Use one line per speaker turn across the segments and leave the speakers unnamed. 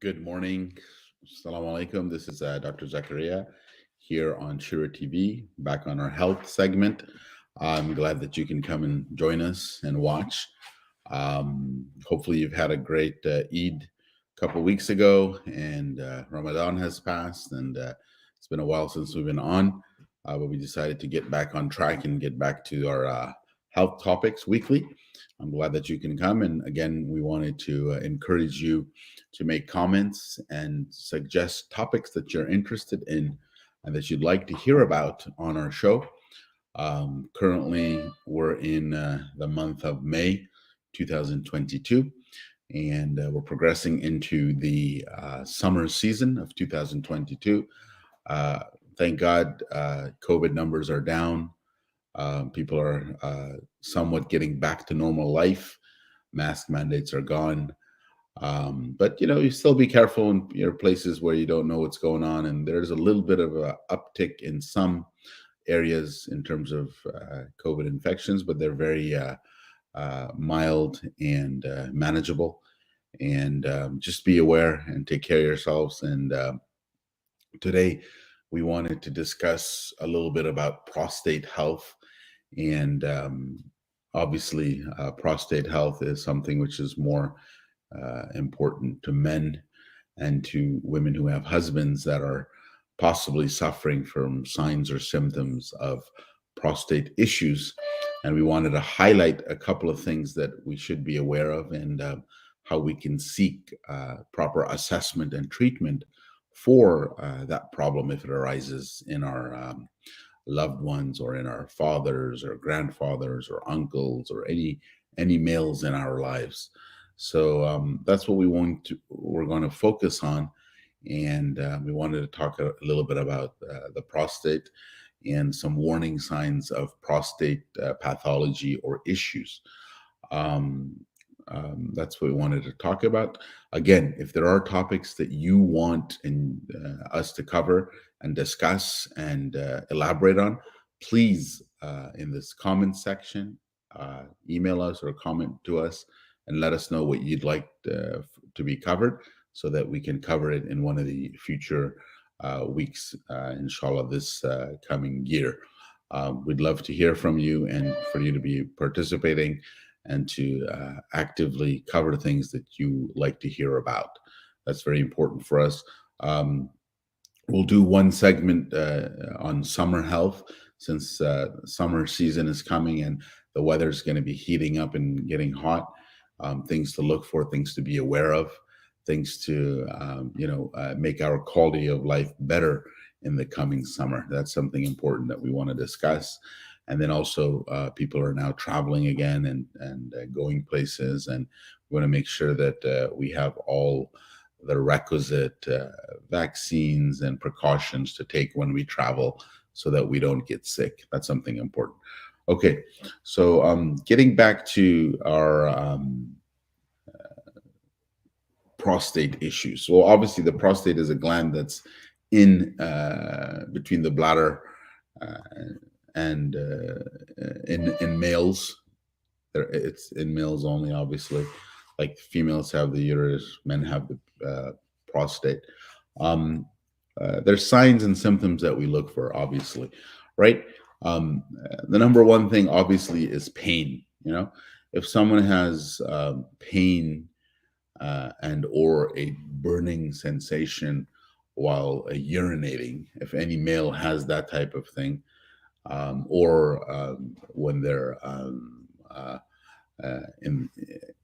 Good morning. Assalamu alaikum. This is Dr. Zachariah here on ShuraTV, back on our health segment. I'm glad that you can come and join us and watch. Hopefully, you've had a great Eid a couple weeks ago, and Ramadan has passed, and it's been a while since we've been on, but we decided to get back on track and get back to our health topics weekly. I'm glad that you can come. And again, we wanted to encourage you to make comments and suggest topics that you're interested in and that you'd like to hear about on our show. Currently, we're in the month of May 2022, and we're progressing into the summer season of 2022. Thank God, COVID numbers are down. People are somewhat getting back to normal life. Mask mandates are gone. But you still be careful in your places where you don't know what's going on. And there's a little bit of a uptick in some areas in terms of COVID infections, but they're very mild and manageable. And just be aware and take care of yourselves. And today we wanted to discuss a little bit about prostate health. And obviously, prostate health is something which is more important to men and to women who have husbands that are possibly suffering from signs or symptoms of prostate issues. And we wanted to highlight a couple of things that we should be aware of and how we can seek proper assessment and treatment for that problem if it arises in our loved ones or in our fathers or grandfathers or uncles or any males in our lives. So that's what we're going to focus on. And we wanted to talk a little bit about the prostate and some warning signs of prostate pathology or issues. That's what we wanted to talk about. Again, if there are topics that you want us to cover and discuss and elaborate on, please, in this comment section, email us or comment to us and let us know what you'd like to be covered so that we can cover it in one of the future weeks, inshallah, this coming year. We'd love to hear from you and for you to be participating and to actively cover things that you like to hear about. That's very important for us. We'll do one segment on summer health since summer season is coming and the weather is going to be heating up and getting hot. Things to look for, things to be aware of, things to make our quality of life better in the coming summer. That's something important that we want to discuss. And then also people are now traveling again and going places, and we want to make sure that we have all the requisite vaccines and precautions to take when we travel so that we don't get sick. That's something important. Okay, so getting back to our prostate issues. So obviously the prostate is a gland that's in between the bladder and in males. It's in males only, obviously. Like females have the uterus, men have the prostate. There's signs and symptoms that we look for, obviously, right? The number one thing, obviously, is pain. If someone has pain and or a burning sensation while urinating, if any male has that type of thing, or when they're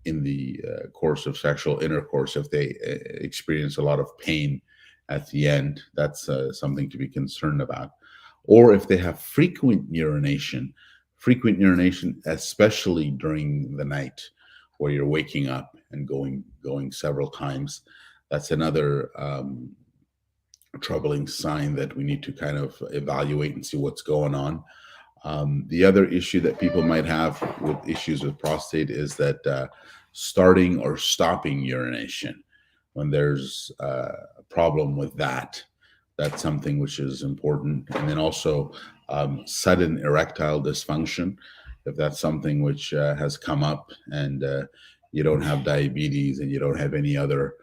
in the course of sexual intercourse, if they experience a lot of pain at the end, that's something to be concerned about. Or if they have frequent urination, especially during the night, where you're waking up and going several times, that's another troubling sign that we need to kind of evaluate and see what's going on. The other issue that people might have with issues with prostate is that starting or stopping urination. When there's a problem with that, that's something which is important. And then also sudden erectile dysfunction. If that's something which has come up and you don't have diabetes and you don't have any other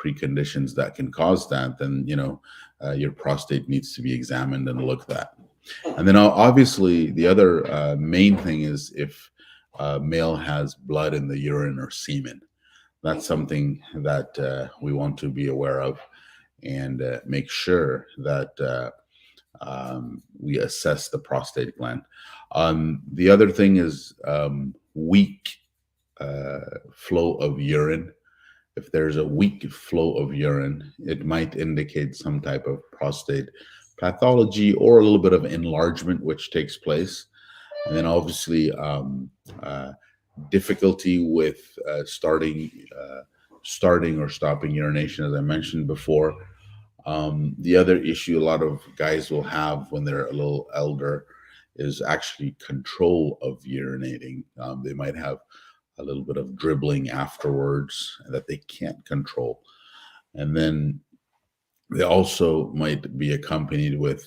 preconditions that can cause that, then your prostate needs to be examined and looked at. And then obviously the other main thing is if a male has blood in the urine or semen. That's something that we want to be aware of and make sure that we assess the prostate gland. The other thing is weak flow of urine. If there's a weak flow of urine, it might indicate some type of prostate pathology or a little bit of enlargement, which takes place. And then obviously difficulty with starting or stopping urination, as I mentioned before. The other issue a lot of guys will have when they're a little elder is actually control of urinating. They might have a little bit of dribbling afterwards that they can't control. And then they also might be accompanied with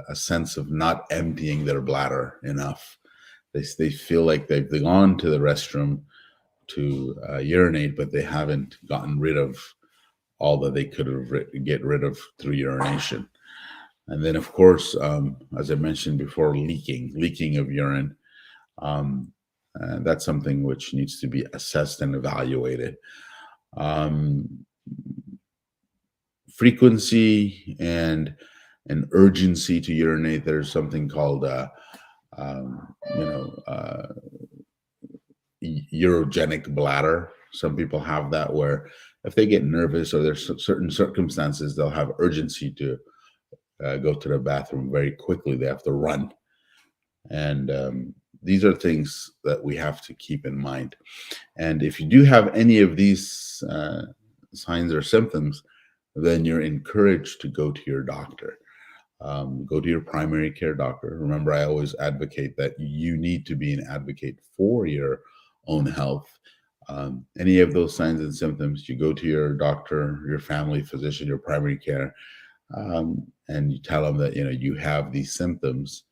a sense of not emptying their bladder enough. They feel like they've gone to the restroom to urinate, but they haven't gotten rid of all that they could have get rid of through urination. And then, of course, as I mentioned before, leaking of urine. That's something which needs to be assessed and evaluated. Frequency and an urgency to urinate. There's something called, urogenic bladder. Some people have that where if they get nervous or there's certain circumstances, they'll have urgency to go to the bathroom very quickly. They have to run. And these are things that we have to keep in mind. And if you do have any of these signs or symptoms, then you're encouraged to go to your doctor. Go to your primary care doctor. Remember, I always advocate that you need to be an advocate for your own health. Any of those signs and symptoms, you go to your doctor, your family physician, your primary care, and you tell them that you have these symptoms,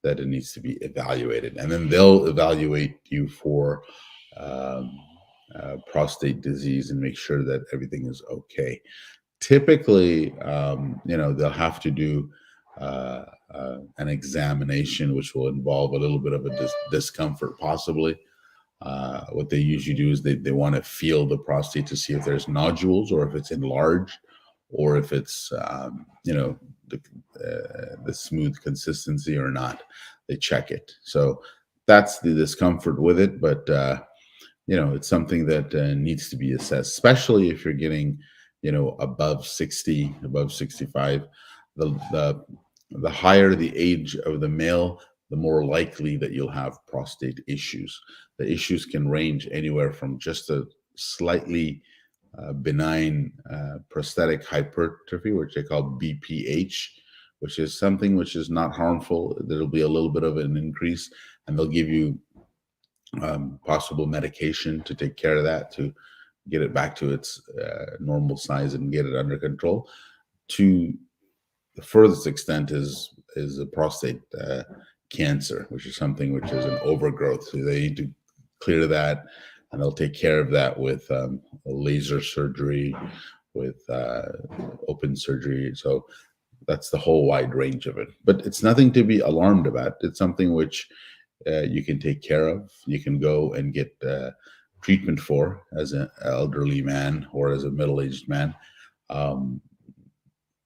that it needs to be evaluated, and then they'll evaluate you for prostate disease and make sure that everything is okay. Typically, they'll have to do an examination, which will involve a little bit of a discomfort, possibly. What they usually do is they want to feel the prostate to see if there's nodules or if it's enlarged or if it's the smooth consistency or not. They check it. So that's the discomfort with it, but it's something that needs to be assessed, especially if you're getting above 60, above 65. The higher the age of the male, the more likely that you'll have prostate issues. The issues can range anywhere from just a slightly benign prostatic hypertrophy, which they call BPH, which is something which is not harmful. There'll be a little bit of an increase, and they'll give you possible medication to take care of that, to get it back to its normal size and get it under control. To the furthest extent is a prostate cancer, which is something which is an overgrowth. So they need to clear that, and they'll take care of that with laser surgery, with open surgery. So that's the whole wide range of it. But it's nothing to be alarmed about. It's something which you can take care of. You can go and get treatment for as an elderly man or as a middle-aged man.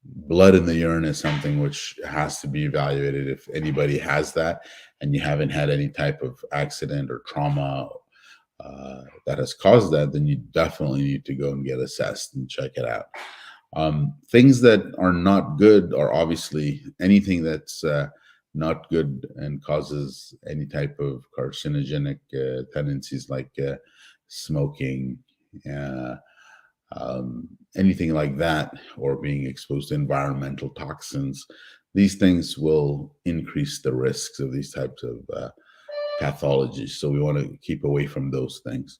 Blood in the urine is something which has to be evaluated. If anybody has that and you haven't had any type of accident or trauma that has caused that, then you definitely need to go and get assessed and check it out. Things that are not good are obviously anything that's not good and causes any type of carcinogenic tendencies, like smoking, anything like that, or being exposed to environmental toxins. These things will increase the risks of these types of pathologies. So we want to keep away from those things.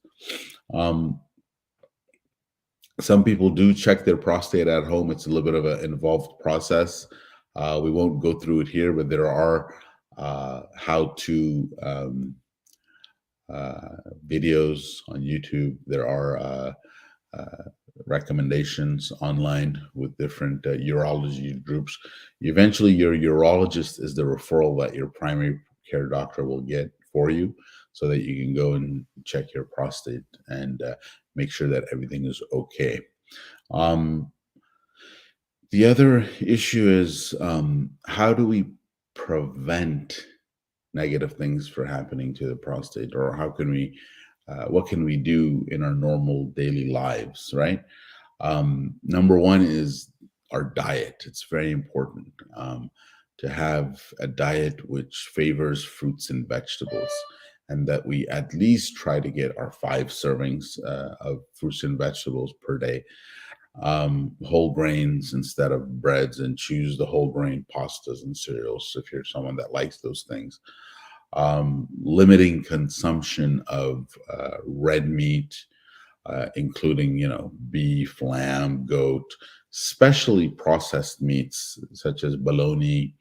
Some people do check their prostate at home. It's a little bit of an involved process. We won't go through it here, but there are how-to videos on YouTube. There are recommendations online with different urology groups. Eventually, your urologist is the referral that your primary care doctor will get for you, so that you can go and check your prostate and make sure that everything is okay. Um, the other issue is, how do we prevent negative things for happening to the prostate, or how can we what can we do in our normal daily lives, right? Number one is our diet. It's very important to have a diet which favors fruits and vegetables, and that we at least try to get our 5 servings of fruits and vegetables per day, whole grains instead of breads, and choose the whole grain pastas and cereals if you're someone that likes those things. Limiting consumption of red meat, including, beef, lamb, goat, especially processed meats such as bologna,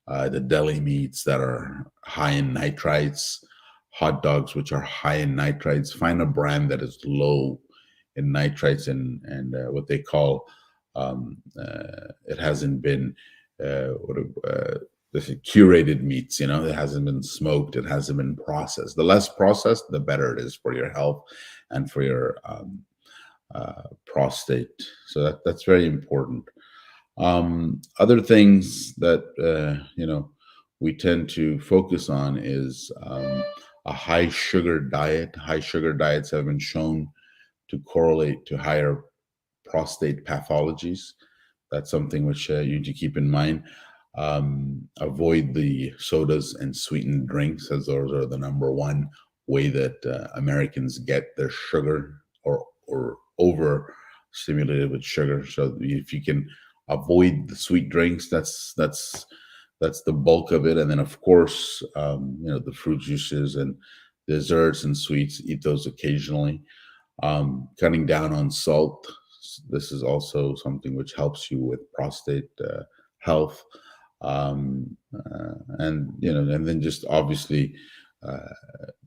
the deli meats that are high in nitrites, hot dogs which are high in nitrites. Find a brand that is low in nitrites, and what they call, it hasn't been this curated meats. It hasn't been smoked, it hasn't been processed. The less processed, the better it is for your health and for your prostate. So that's very important. Other things that we tend to focus on is a high sugar diet. High sugar diets have been shown to correlate to higher prostate pathologies. That's something which you need to keep in mind. Avoid the sodas and sweetened drinks, as those are the number one way that Americans get their sugar, or over stimulated with sugar. So if you can avoid the sweet drinks, that's the bulk of it. And then, of course, the fruit juices and desserts and sweets, eat those occasionally. Cutting down on salt. This is also something which helps you with prostate health. And then just obviously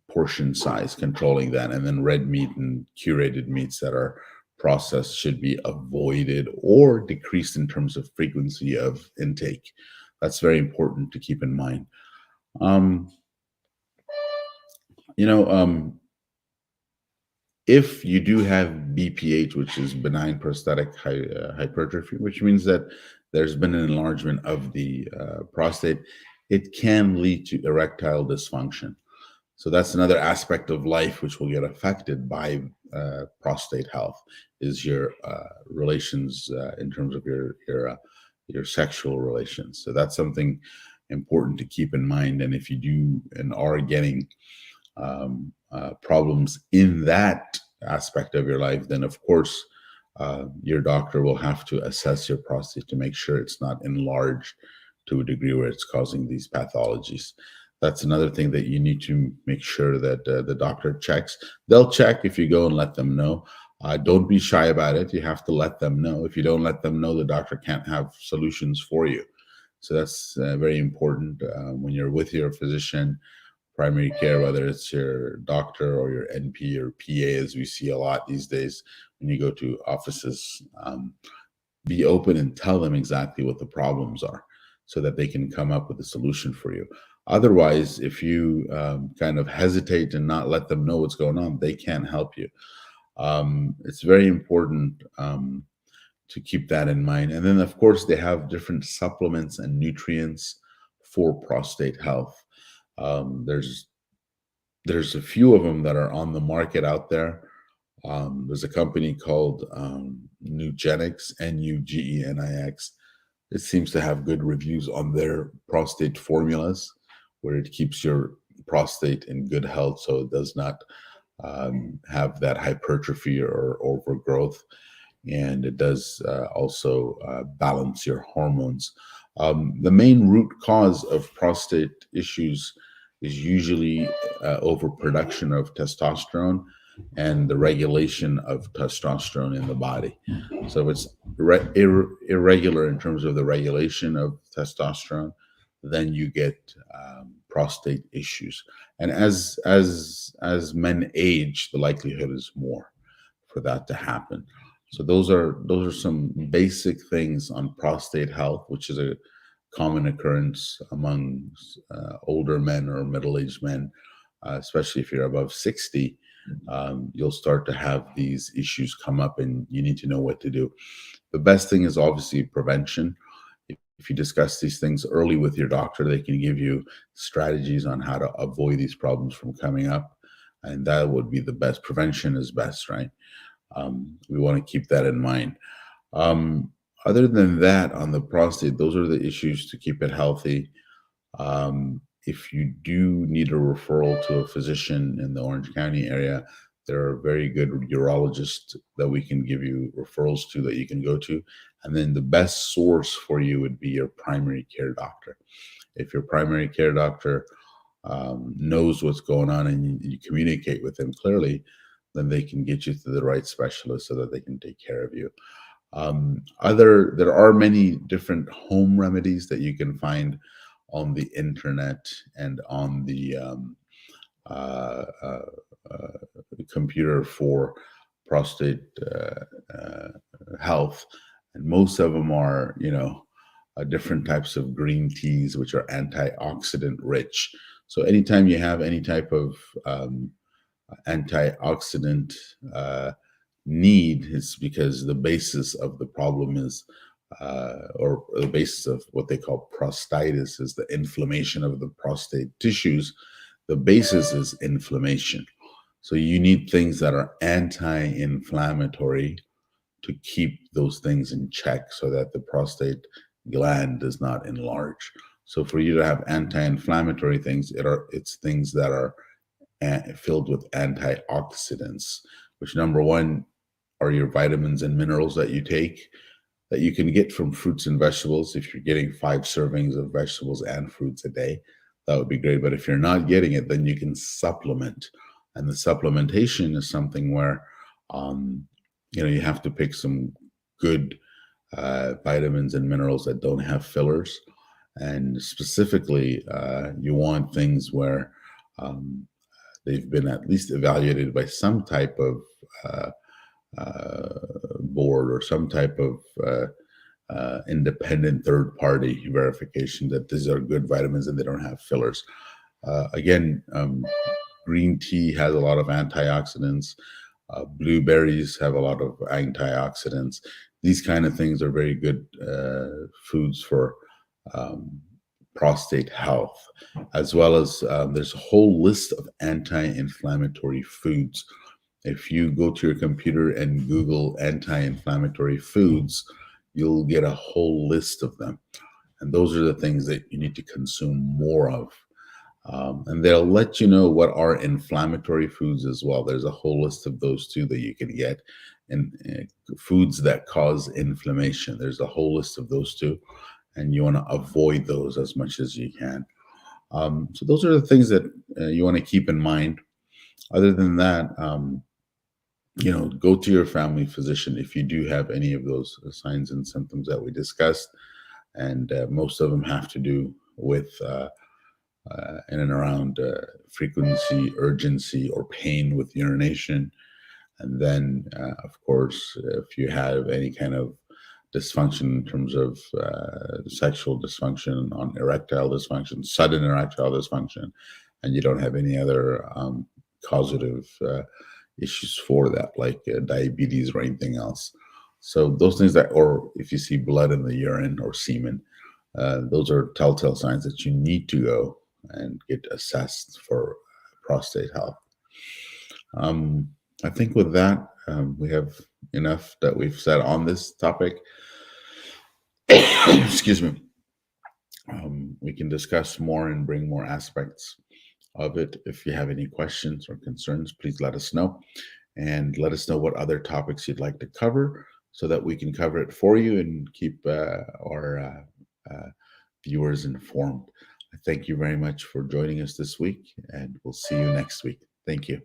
portion size, controlling that. And then red meat and curated meats that are processed should be avoided or decreased in terms of frequency of intake. That's very important to keep in mind. If you do have BPH, which is benign prostatic hypertrophy, which means that there's been an enlargement of the prostate, it can lead to erectile dysfunction. So that's another aspect of life which will get affected by prostate health, is your relations in terms of your sexual relations. So that's something important to keep in mind. And if you do and are getting problems in that aspect of your life, then of course your doctor will have to assess your prostate to make sure it's not enlarged to a degree where it's causing these pathologies. That's another thing that you need to make sure that the doctor checks. They'll check if you go and let them know. Don't be shy about it. You have to let them know. If you don't let them know, the doctor can't have solutions for you. So that's very important when you're with your physician, primary care, whether it's your doctor or your NP or PA, as we see a lot these days when you go to offices. Be open and tell them exactly what the problems are, so that they can come up with a solution for you. Otherwise, if you kind of hesitate and not let them know what's going on, they can't help you. It's very important to keep that in mind. And then, of course, they have different supplements and nutrients for prostate health. There's a few of them that are on the market out there. There's a company called Nugenix, Nugenix. It seems to have good reviews on their prostate formulas, where it keeps your prostate in good health, so it does not have that hypertrophy or overgrowth. And it does also balance your hormones. The main root cause of prostate issues is usually overproduction of testosterone and the regulation of testosterone in the body. So if it's irregular in terms of the regulation of testosterone, then you get prostate issues. And as men age, the likelihood is more for that to happen. So those are some basic things on prostate health, which is a common occurrence among older men or middle-aged men, especially if you're above 60. You'll start to have these issues come up, and you need to know what to do. The best thing is obviously prevention. If you discuss these things early with your doctor, they can give you strategies on how to avoid these problems from coming up. And that would be the best. Prevention is best, right? We want to keep that in mind. Um, Other than that, on the prostate, those are the issues to keep it healthy. If you do need a referral to a physician in the Orange County area, there are very good urologists that we can give you referrals to that you can go to. And then the best source for you would be your primary care doctor. If your primary care doctor knows what's going on and you communicate with them clearly, then they can get you to the right specialist so that they can take care of you. There are many different home remedies that you can find on the internet and on the uh, uh, computer for prostate health, and most of them are, different types of green teas, which are antioxidant rich. So anytime you have any type of antioxidant need, is because the basis of the problem is, or the basis of what they call prostatitis is the inflammation of the prostate tissues. The basis is inflammation. So you need things that are anti-inflammatory to keep those things in check so that the prostate gland does not enlarge. So for you to have anti-inflammatory things, it's things that are filled with antioxidants, which number one are your vitamins and minerals that you take that you can get from fruits and vegetables. If you're getting 5 servings of vegetables and fruits a day, that would be great. But if you're not getting it, then you can supplement. And the supplementation is something where, um, you have to pick some good vitamins and minerals that don't have fillers. And specifically, you want things where um, they've been at least evaluated by some type of uh, board or some type of independent third party verification that these are good vitamins and they don't have fillers. Again, green tea has a lot of antioxidants. Blueberries have a lot of antioxidants. These kind of things are very good foods for um, prostate health, as well as there's a whole list of anti-inflammatory foods. If you go to your computer and Google anti-inflammatory foods, you'll get a whole list of them. And those are the things that you need to consume more of. And they'll let you know what are inflammatory foods as well. There's a whole list of those too that you can get. And foods that cause inflammation, there's a whole list of those too. And you want to avoid those as much as you can. So those are the things that you want to keep in mind. Other than that, go to your family physician if you do have any of those signs and symptoms that we discussed. And most of them have to do with in and around frequency, urgency, or pain with urination. And then, of course, if you have any kind of dysfunction in terms of sexual dysfunction, on erectile dysfunction, sudden erectile dysfunction, and you don't have any other causative issues for that, like diabetes or anything else. So those things or if you see blood in the urine or semen, those are telltale signs that you need to go and get assessed for prostate health. I think with that, we have enough that we've said on this topic. Excuse me. We can discuss more and bring more aspects of it. If you have any questions or concerns, please let us know, and let us know what other topics you'd like to cover so that we can cover it for you and keep our viewers informed. Thank you very much for joining us this week, and we'll see you next week. Thank you.